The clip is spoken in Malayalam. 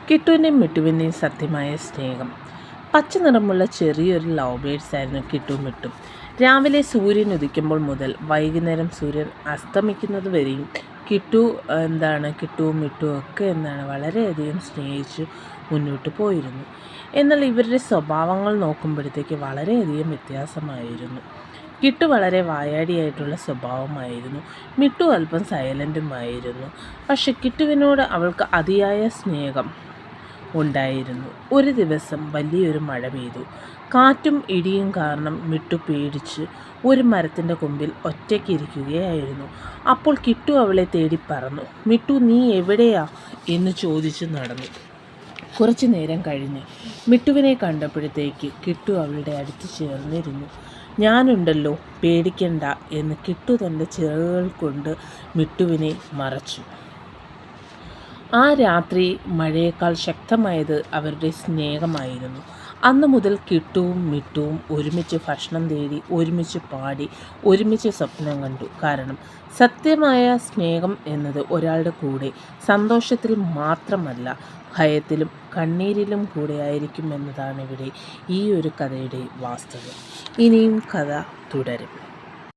കിട്ടുവിൻ്റെയും മിട്ടുവിൻ്റെയും സത്യമായ സ്നേഹം. പച്ച നിറമുള്ള ചെറിയൊരു ലവ് ബേഡ്സ് ആയിരുന്നു കിട്ടുവും മിട്ടും. രാവിലെ സൂര്യൻ ഉദിക്കുമ്പോൾ മുതൽ വൈകുന്നേരം സൂര്യൻ അസ്തമിക്കുന്നത് വരെയും കിട്ടുവും മിട്ടും ഒക്കെ വളരെയധികം സ്നേഹിച്ച് മുന്നോട്ട് പോയിരുന്നു. എന്നാൽ ഇവരുടെ സ്വഭാവങ്ങൾ നോക്കുമ്പോഴത്തേക്ക് വളരെയധികം വ്യത്യാസമായിരുന്നു. കിട്ടു വളരെ വായാടിയായിട്ടുള്ള സ്വഭാവമായിരുന്നു. മിട്ടു അല്പം സൈലൻറ്റുമായിരുന്നു. പക്ഷെ കിട്ടുവിനോട് അവൾക്ക് അതിയായ സ്നേഹം ഉണ്ടായിരുന്നു. ഒരു ദിവസം വലിയൊരു മഴ പെയ്തു. കാറ്റും ഇടിയും കാരണം മിട്ടു പേടിച്ച് ഒരു മരത്തിൻ്റെ കൊമ്പിൽ ഒറ്റയ്ക്കിരിക്കുകയായിരുന്നു. അപ്പോൾ കിട്ടു അവളെ തേടി പറന്നു. മിട്ടു, നീ എവിടെയാ എന്ന് ചോദിച്ചു നടന്നു. കുറച്ചു നേരം കഴിഞ്ഞ് മിട്ടുവിനെ കണ്ടപ്പോഴത്തേക്ക് കിട്ടു അവളുടെ അടുത്ത് ചേർന്നിരുന്നു. ഞാനുണ്ടല്ലോ, പേടിക്കണ്ട എന്ന് കിട്ടു തൻ്റെ ചിറകുകൾ കൊണ്ട് മിട്ടുവിനെ മറച്ചു. ആ രാത്രി മഴയേക്കാൾ ശക്തമായത് അവരുടെ സ്നേഹമായിരുന്നു. അന്നു മുതൽ കിട്ടുവും മിട്ടുവും ഒരുമിച്ച് ഭക്ഷണം തേടി, ഒരുമിച്ച് പാടി, ഒരുമിച്ച് സ്വപ്നം കണ്ടു. കാരണം സത്യമായ സ്നേഹം എന്നത് ഒരാളുടെ കൂടെ സന്തോഷത്തിൽ മാത്രമല്ല, ഭയത്തിലും കണ്ണീരിലും കൂടെ ആയിരിക്കും എന്നതാണ് ഇവിടെ ഈ ഒരു കഥയുടെ വാസ്തവം. ഇനിയും കഥ തുടരും.